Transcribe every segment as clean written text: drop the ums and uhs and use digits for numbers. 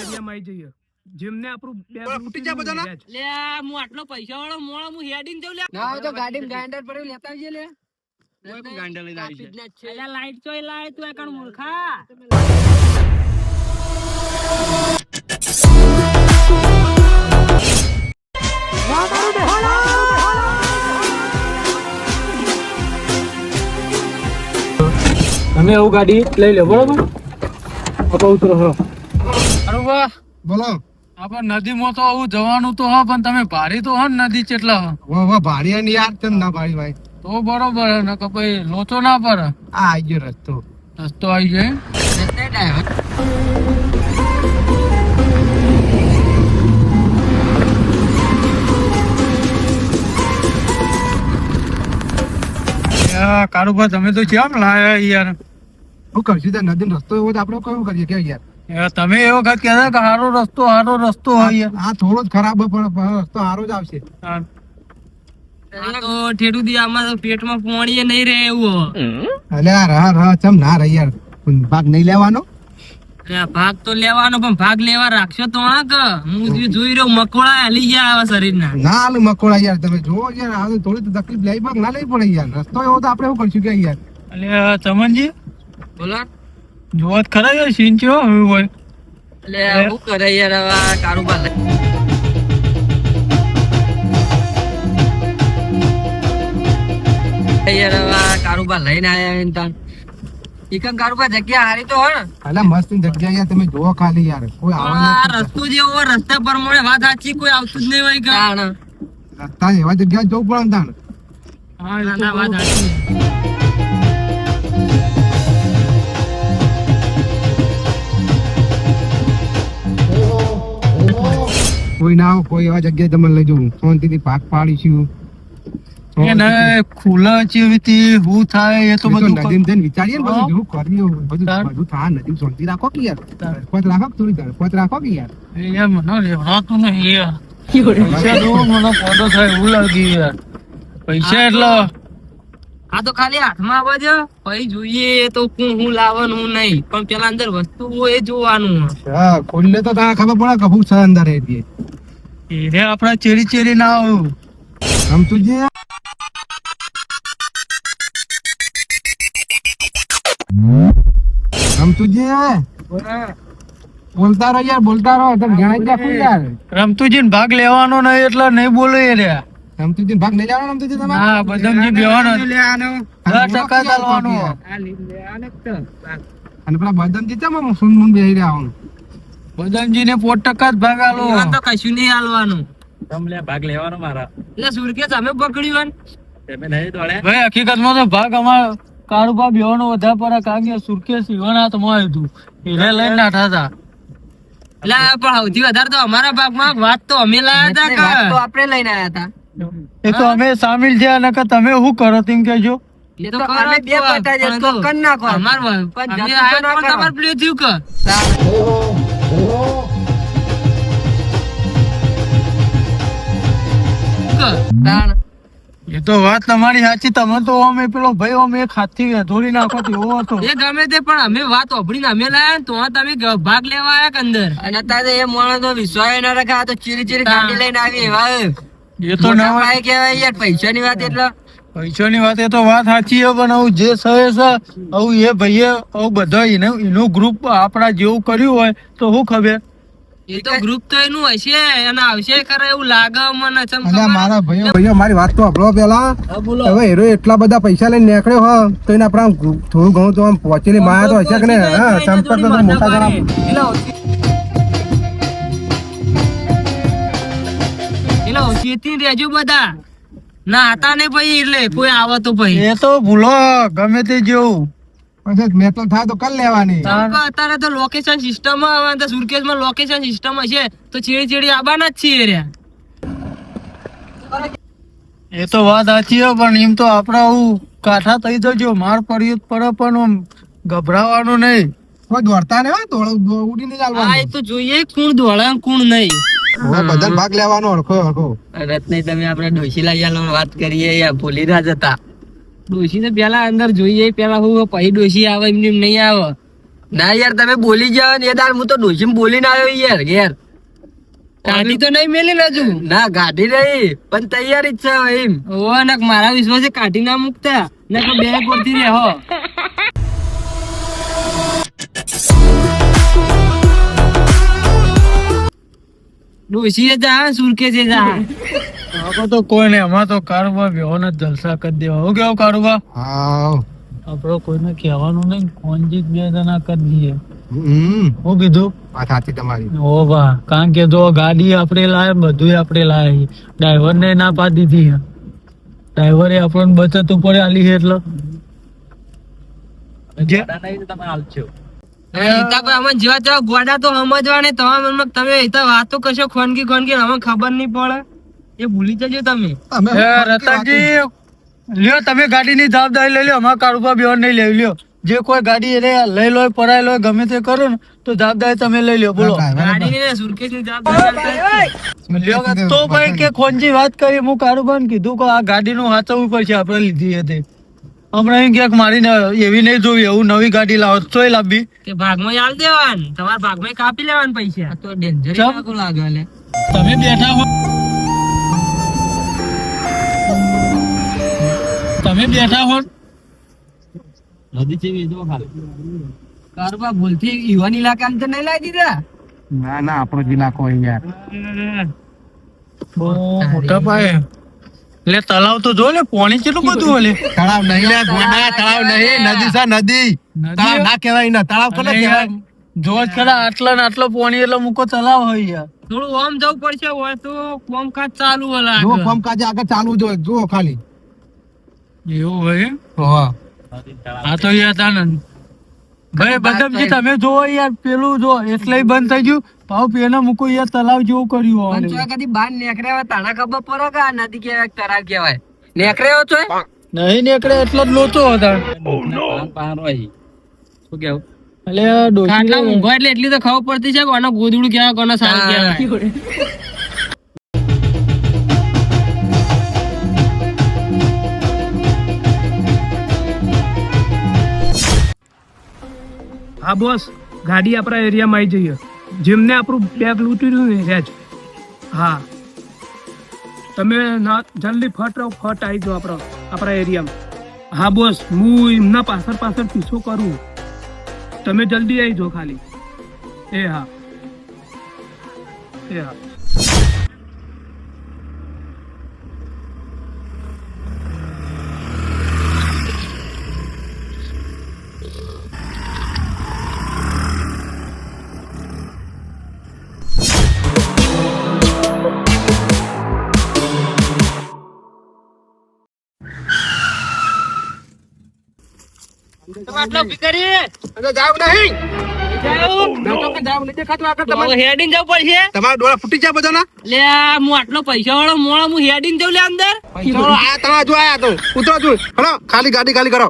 એરિયામાં આવી જઈએ જેમને આપણું બે ફૂટી જાય બધાના? લે હું આટલો પૈસા વાળો મોણો હું હેડીને જઉં લે ના હોય તો ગાડીમાં ગાંડર પડ્યું લેતા આવજે લે. કોઈ કોઈ ગાંડા લઈને આવી કાપી જ ના જ છે. અલ્યા લાઈટ ચોય લાય તું એકણ મૂર્ખા. તમે એવું ગાડી લઈ લો બરોબર આપણે ઉતરો હો અરે વાહ, બોલો. આપણે નદીમાં તો આવું જવાનું તો હા, પણ તમે ભારી તો હો ને નદી ચેટલા હો. વાહ વાહ ભારી ની યાર તેમ ના ભારી ભાઈ. તો બરોબર હે, ને કે ભાઈ લોચો ના પડે. આ આવી ગયો રસ્તો. રસ્તો આવી જાય. કારુભા તમે તો કેમ લાયા યાર? શું કરશું તે નદી રસ્તો એવો તો આપણે કયું કરીએ કે યાર? યાર, તમે એ વખત કહેતા કે સારો રસ્તો હોય યાર. આ થોડો જ ખરાબ હોય પણ રસ્તો સારો જ આવશે. હા. આ તો ઠેઠું દી આમાં તો પેટમાં પોણીએ નહીં રહે એવું હો. અલ્યા રા ચમ ના રહી યાર. ભાગ નહીં લેવાનો? અલ્યા ભાગ તો લેવાનો પણ ભાગ લેવા રાખશો તો હા કે હું જે જોઈ રહ્યો મકોડા હલી ગયા આવા શરીરના. ના હાલ મકોડા યાર તમે જો યાર આ તો થોડી તો તકલીફ લઈ ભાગ ના લઈ પડે યાર. રસ્તો એવો તો આપણે શું કરશું કે યાર? એટલે ચમનજી બોલો જોવા જ ખરા યાર, સીન કેવો હોય? એટલે શું કરે યાર હવે આ કારોબાર યાર હવે આ કારોબાર લઈને આયા એમ તાન એકમ કારોબાર જગ્યા હારી તો હોય ને. અલા મસ્ત જગ્યા યાર તમે જોવો ખાલી યાર. કોઈ આ આવે રસ્તો જેવો હોય, રસ્તા પ્રમાણે વાત સાચી કોઈ આવતું જ નહીં હોય કે રસ્તા એવા જગ્યા જવું પડે ને તાણ. હા, એ ના, તો ના, વાત બરોબર. સાચી. કોઈ ના આવે કોઈ એવા જગ્યાએ તમે લઈ જવું શાંતિથી ભાગ પાડીશું. એને ખુલ્લા જેવી હું થાય એ તો બધું નદીમ જઈને વિચારીએ ને બધું હા. જેવું કર્યું તાર. બધું થાય નદીમ શાંતિ રાખો કે યાર. તાર. ધડપત રાખો કે થોડી ધડપત રાખો કે યાર. યાર મને લેવડાતું નહીં યાર. પૈસા જોવો મને પોતો થાય એવું લાગી યાર. પૈસા એટલે આ તો ખાલી હાથમાં આવે છે પછી જોઈએ તો હું લાવવાનું હું નહીં પણ પેલા અંદર વસ્તુ હોય એ જોવાનું હા ખોલે તો તારે ખબર પડે કે હું છે અંદર એ દે. એને આપડા ચેરી ના આવું. સમતું જે સમતું જે બોલતા રહો યાર બોલતા રહો તમે ગણાઈ રાખો યાર. રમતુજી ને ભાગ લેવાનો નહીં એટલે નહીં બોલે એ રહ્યા. સમતુજી ભાગ નહીં લેવાનો સમતુજી તમારે? હા, બદામજી બેવાનો 10% ચાલવાનું. અને પેલા બદામજી ચમ આમ સુન બેહી રહ્યા આમ? બદામજી ને 5% જ ભાગ આલો. એમાં તો કશું નહીં હાલવાનું તમને ભાગ લેવાનો મારા. એટલે સુરકેશ અમે પકડ્યું ભાઈ હકીકતમાં તો ભાગ અમાર કારુબા બેવાનો વધારે પડે કારણ કે સુરકેશ ઈવાના હાથમાં આવ્યું હતું. એને લઈને નાઠા હતા. એટલે પણ સૌથી વધારે તો અમારા ભાગમાં વાત તો અમે લાયા હતા કે આપણે લઈને આયા હતા એ તો અમે સામેલ થયા નકર તમે શું કરો તેમ કેજો. એ તો અમે બે પટા જે તો કર નાખો અમાર પણ અમે આયા તો તમાર પ્લે થયું કે તાણ એ તો વાત તમારી સાચી. તમે તો અમે પેલો ભાઈ અમે એક હાથથી વેધોડી નાખો એવો હતો. એ ગમે તે પણ અમે વાત ઓભળીને અમે લાયા ને તો તમે ભાગ લેવા આયા કે અંદર અને અત્યારે એ માણસ તો વિશ્વાસ ના રાખે આ તો ચીરી ગાડી લઈને આવી એવા એ તો ના હોય. કહેવાય યાર પૈસાની વાત એટલે પૈસાની વાત એ તો વાત સાચી છે પણ આવું જે સહે છે આવું એ ભાઈએ આવું બધા એનું ગ્રુપ આપણા જેવું કર્યું હોય તો શું ખબર. એ તો ગ્રુપ તો એનું હશે અને આવશે કરે એવું લાગે મને ચમ અલ્યા ખબર? મારા ભાઈઓ મારી વાત તો સાંભળો પેલા. હા, બોલો. હવે હીરો એટલા બધા પૈસા લઈને નીકળ્યો હોય તો એને આપણે આમ થોડું ઘણું તો આમ પહોંચેલી માયા તો હશે કે નહીં? હા સંપર્ક તો મોટા જરા એટલે ઓછીથી રહેજો બધા ના હતા ને ભાઈ એટલે કોઈ આવે તો ભાઈ એ તો ભૂલો ગમે તે જેવું. પછી મેટલ થાય તો કર લેવાની. અત્યારે તો લોકેશન સિસ્ટમ આવે તો સુરકેશ માં લોકેશન સિસ્ટમ હશે તો ચેડી આવવાના જ છીએ રે એ તો વાત સાચી છે પણ એમ તો આપડે આવું કાઠા થઈ જજો માર પડ્યું પડે પણ આમ ગભરાવાનું નહીં. કોઈ દોડતા નહીં ઉડીને જ હા એ આવવાનું. તો જોઈએ કોણ દોડા કોણ નહીં હવે બધા ભાગ લેવાનો હરખો હરખો. રત્ન તમે આપણે ડોશી લાયા વાત કરીએ યા ભૂલી રહ્યા જતા ડોશી ને પેલા અંદર જોઈએ પેલા હું પછી ડોશી આવે એમ નહીં આવે ના યાર તમે બોલી જાવ ને એ દાર હું તો ડોશીમાં બોલીને આવ્યો યાર ઘેર. ગાડી તો નહીં મેલી ને હજુ. ના ગાડી નહીં પણ તૈયારી જ છે એમ. ઓ ને મારા વિશ્વાસે કાઢી ના મૂકતા ને બે કોરથી રહો. ડોશી જા સુરકે છે જા. તો કોઈ નહીં, એમાં તો કારોબાર વ્યવહાર જલસા કરી દેવા. હું કેવું કારોબાર? હા આપડે કોઈને કહેવાનું નહીં, કોનજી બે જણા કરી દઈએ. હું કીધું વાત સાચી તમારી. ઓ વાહ, કારણ કે જો ગાડી આપણે લાવે, બધું આપણે લાવે, ડ્રાઈવર ને ના પાડી દીધી. ડ્રાઈવરે આપણને બચત ઉપર આલી છે એટલે જેવા તેવા ગોડા તો સમજવા ને તમારા મનમાં તમે વાતો કરશો ખોનગી અમને ખબર નહીં પડે એ ભૂલી જજો તમે. રતનજી લ્યો, તમે ગાડીની જવાબદારી લઈ લો, અમારા કારોબાર બેવાર નહીં લઈ લ્યો. જે કોઈ ગાડી એને લઈ લો પરાય લો ગમે તે કરો ને તો જવાબદારી તમે લઈ લો. બોલો. ગાડીની સુરકેશની જવાબદારી તો ભાઈ કે ખોનજી વાત કરી, હું કારોબાર કીધું કે આ ગાડીનું સાચવવું પડશે, આપણે લીધી હતી. હમણાં એમ ક્યાંક મારીને એવી નહીં જોવી, એવું નવી ગાડી લાવો તોય લાવવી કે ભાગમાં આલ દેવાન, તમારા ભાગમાં કાપી લેવાન પૈસા. તો ડેન્જર લાગે લે. તમે બેઠા હો, તમે બેઠા હો નદી જેવી જો ખાલી કારબા ભૂલથી યુવાન ઇલાકામાં તો નહીં લાવી દીધા. ના ના, આપણો જ ઇલાકો યાર. બહુ મોટા પાયે. એટલે તળાવ તો જો લે, પાણી કેટલું બધું ઓલે. તળાવ નહીં લે ગોડા, તળાવ નહીં, નદી છે નદી. તળાવ ના કહેવાય ને, તળાવ કોને કહેવાય? જો જ ખરા આટલા ને આટલો પાણી એટલે મૂકો તળાવ હોય યાર. થોડું ઓમ જવું પડશે, હોય તો કામકાજ ચાલુ હોય. જો કામકાજ આગળ ચાલુ જો જુઓ ખાલી. એવું હોય હા, આ તો યાર આનંદ ભાઈ બદમજી તમે જોવો યાર, પેલું જો એટલે બંધ થઈ ગયું, પાવ પેલા મૂકો યાર તળાવ જેવું કર્યું. પણ જો કદી બહાર નીકળ્યા તાણા ખબર પડે કે આ નદી કેવાય તળાવ કેવાય. નીકળ્યો છો નહીં નીકળે એટલો જ લોચો હતા. શું કેવું એટલે ખાટલા ઊંઘો એટલે એટલી તો ખબર પડતી છે કે આનો ગોદડું કેવાય કોનો સારું કેવાય. હા બોસ, ગાડી આપણા એરિયામાં આવી જઈએ. જેમને આપણું બેગ લૂંટી રહ્યું ને રેજ. હા તમે જલ્દી ફટ આવી જાઓ આપણા એરિયામાં. હા બોસ, હું એમના પાછળ પીછો કરું, તમે જલ્દી આવી જાઓ ખાલી. એ હા. આટલો ભિખારી જાવ નહીં. હેડીને જવું પડશે. તમારા ડોળા ફૂટી જાય બધાના. લે હું આટલો પૈસા વાળો મોળો હું હેડીને જવું લે અંદર. આ તમારા જો આયા તો ઉતરો જો. હલો, ખાલી ગાડી ખાલી કરો.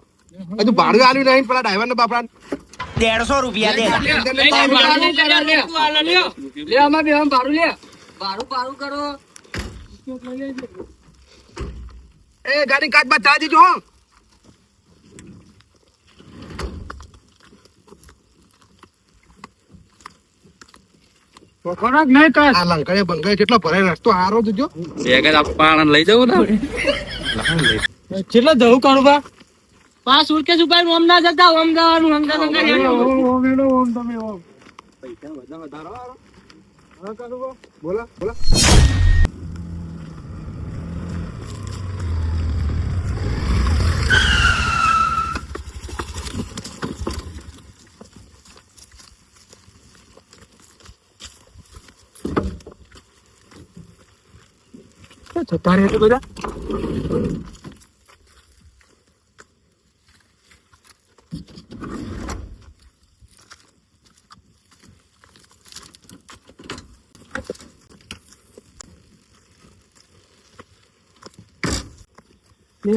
હજુ ભાડું આલ્યું નહીં પેલા ડ્રાઈવર ને બાપરા. 150 રૂપિયા દે. લે આમાં બે ભાડું લે. ભાડું કરો. એ ગાડી કાચમાં ચા દીજો હો. ખોરાક નહીં કાશ. આ લંકાએ બંકાએ કેટલો ભરાય રસ્તો હારો જોજો. લઈ જવું ને કેટલા જવું કારોબાર? 5 સુટકેસ ઉપર ઓમ ના જતા, ઓમ જવાનું બોલા બોલા. જતા રહે તો બધા.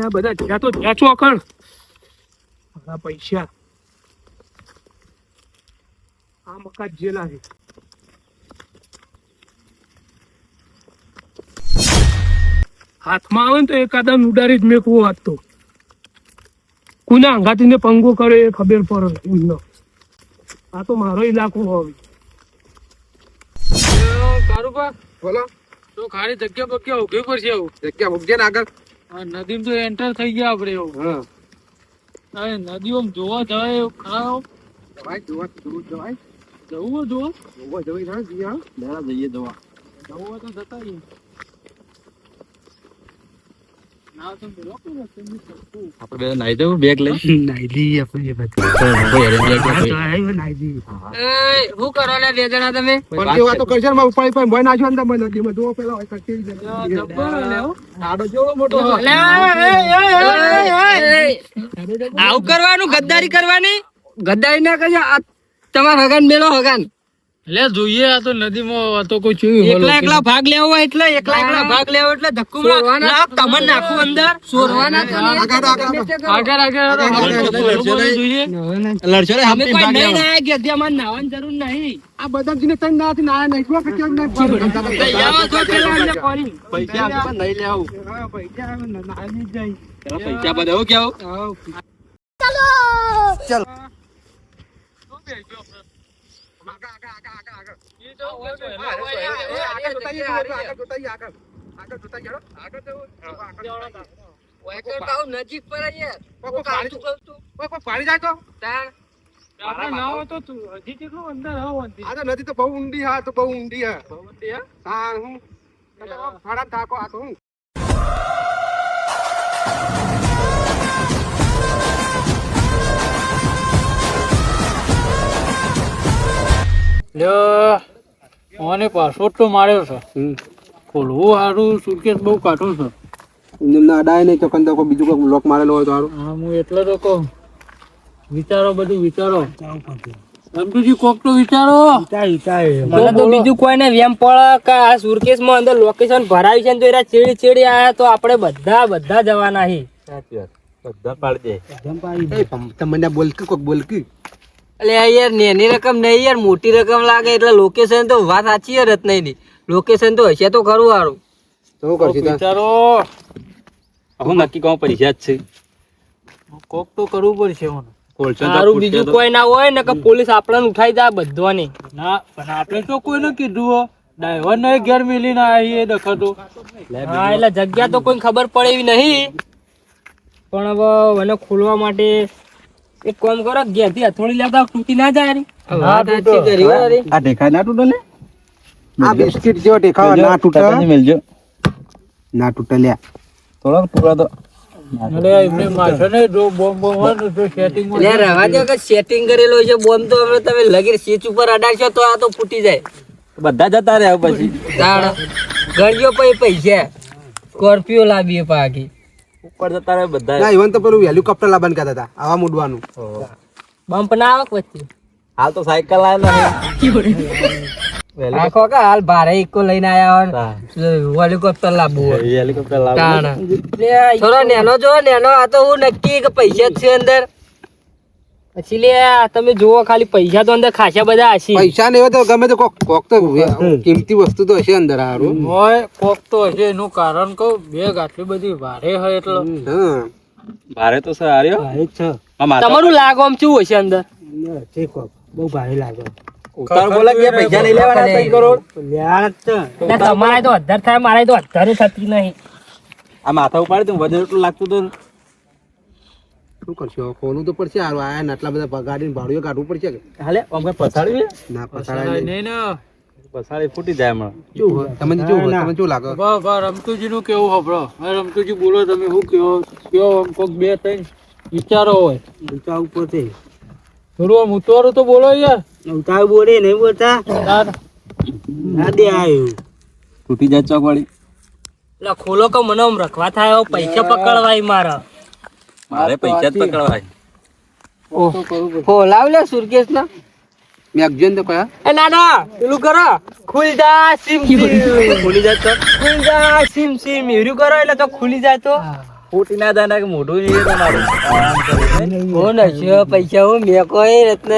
આ બધા જ્યાં તો જ્યાં છો અખણ મારા પૈસા આ મકા જેલા છે. હાથમાં આવે ને તો એકાદા ઉડારી જ મેકવો વાંચતો. કોના અંગાતીને પંગો કરે એ ખબર પડે એમનો. આ તો મારો ઇલાકો હવે. કારુબા બોલો તો ખાલી જગ્યા બગ્યા ઉભી પડશે એવું. જગ્યા મૂકજે ને આગળ. નદીમાં તો એન્ટર થઈ ગયા આપડે એવું. હા નદીઓ જોવા જવાય એવું ખરા? જવાય જોવા જવાય જવું જોવા જવાય જઈએ હા જઈએ જોવા. જવું હોય તો જતા રહીએ. ના તો બોલો કે તમે કરતું. આપણે બે નાઈ દઉં બેગ લઈ નાઈ દઈએ આપણે નાઈ શું કરો ને બે જણા તમે? પણ જે વાતો કરશે ને ઉપાડી પાડી ભય નાખ્યો અંદર મને નદીમાં જોવો પેલા હોય કચેરી જબ્બર લેવો. આડો જેવો મોટો આવું કરવાનું, ગદ્દારી કરવાની? ગદ્દારી ના કરજો. આ તમારા હગાન મેલો હગાન. લે જોઈએ આ તો નદીમાં તો કોઈ ચૂયું એકલા એકલા ભાગ લેવો હોય એટલે એકલા ભાગ લેવો એટલે ધક્કુ ના તમને નાખું અંદર સોરવાના તો નહીં. જોઈએ. લડશો રે અમે કોઈ નહીં નાયા કે અમારે નાવાની જરૂર નહીં. આ બધા જીને તઈ નાથી ના નહીં જો કે કેમ નહીં તૈયાર છો પેલા અંદર કરી. પૈસા આપી પણ નહીં લેવું હા પૈસા આવે ને નાની જાય પૈસા બધા હું કેવું નજીક પર યાર પાણી જાય તો તાણ આપણે ના હોય તો હજી કેટલું અંદર આવવાની. આ તો નદી તો બહુ ઊંડી હા તો બહુ ઊંડી હા હું ફાડા થાકો આ તો હું મને પાસપોર્ટ તો માર્યો છે. ખોલવું સારું, સુટકેસ બહુ કાઠું છે. એમને અડાય નહીં ચોકન તો બીજું કોઈ લોક મારેલો હોય તો સારું હા હું એટલે તો કહું વિચારો, બધું વિચારો. રમતુજી કોક તો વિચારો. મને તો બીજું કોઈ ને વેમ પડે કે આ સુરકેસ માં અંદર લોકેશન ભરાયું છે ને તો એરા ચેડી ચેડી આયા તો આપણે બધા જવાના હી. બધા પાડી દે તમને બોલકી કોક બોલકી એટલે યાર નેની રકમ નહીં યાર, મોટી રકમ લાગે એટલે લોકેશન તો વાત સાચી યાર જ નહીં. લોકેશન તો હશે તો ખરું સારું. તો કરશી વિચારો. હું નક્કી કહું પૈસા જ છે કોક તો કરવું પડશે મને. સારું બીજું કોઈ ના હોય ને કે પોલીસ આપણને ઉઠાઈ જાય બધોને. ના પણ આપણે તો કોઈને કીધું હો, ડ્રાઈવર ને ઘેર મિલીને આવીએ દખતો. હા એટલે જગ્યા તો કોઈ ખબર પડે એવી નહીં, પણ હવે મને ખોલવા માટે એક કામ કરો, ઘેરથી હથોડી લેતા તૂટી ના જાય રે. વાત સાચી કરી હો રે. આ ઢેકા ના તૂટે લે આ બિસ્કિટ જેવો દેખાવ ના તૂટે મેલજો ના તૂટે લ્યા થોડોક ટુકડા તો અરે એમને માથે ને જો બોમ્બ બોમ્બ હોય ને તો સેટિંગ લે રહેવા દો કે સેટિંગ કરેલો છે બોમ્બ તો હવે તમે લગીર સીચ ઉપર અડાડશો તો આ તો ફૂટી જાય. બધા જતા રહે પછી તાણ ગણજો પછી પૈસા સ્કોર્પિયો લાવીએ પાકી. ઉપર જતા રહે બધા ના ઈવન તો પેલું હેલિકોપ્ટર લાવવાનું કહેતા હતા આવા મૂડવાનું બમ્પ ના આવે વચ્ચે હાલ તો સાયકલ આવે આખો કે હાલ ભારે ઇકો લઈને આયા હોય હેલિકોપ્ટર લાવવું હોય હેલિકોપ્ટર તાણ થોડો નેનો જો નેનો આ તો હું નક્કી કે પૈસા જ છે અંદર. પછી લે તમે જુઓ ખાલી પૈસા તો અંદર ખાસા બધા હશે. પૈસા ને તો ગમે તો કોક તો કિંમતી વસ્તુ તો હશે અંદર હારું હોય કોક તો હશે. એનું કારણ કહું, બેગ આટલી બધી ભારે હોય એટલે હા ભારે તો સર આર્યો તમારું લાગો આમ શું હશે અંદર? બહુ ભારે લાગે ઉતાર બોલા કે પૈસા નહીં લેવાના 3 કરોડ એટલે તમારે તો 18 થાય, મારે તો 18 થતી નહીં. આ માથા ઉપાડે તો વજન એટલું લાગતું તો શું કરશો ખોલું તો પડશે હારું આયા ને આટલા બધા ગાડીને ભાડું કાઢવું પડશે કે હાલે આમ કઈ પછાડ્યું ના પસાડાય નહીં નહીં ને. પછાડી ફૂટી જાય હમણાં શું હોય? તમને શું હોય? તમને શું લાગે રમતુજી નું કેવું હોભળો. હવે રમતુજી બોલો, તમે શું કયો આમ કોક બે ત્રણ વિચારો હોય ઊંચા ઉપર છે થોડું આમ ઉતારું તો બોલો યાર. ઊંચા બોલે નહીં બોલતા તાર આદે આવ્યું તૂટી જાય ચોક વાળી એટલે ખોલો કે મને આમ રખવા થાય એવો પૈસા પકડવાય મારા. મારે પૈસા જ પકડવાય ખોલાવ લે સુરકેસ ના. મેગઝીન તો કયા એ ના ના પેલું કરો, ખુલી જા સીમ ખુલી જાય ચોક ખુલી જા સીમ સીમ એર્યું કરો એટલે તો ખુલી જાય તો ફૂટી ના જાય કે મોઢું જોઈએ તમારું કોણ હશે પૈસા હું મેં કોઈ રત્ન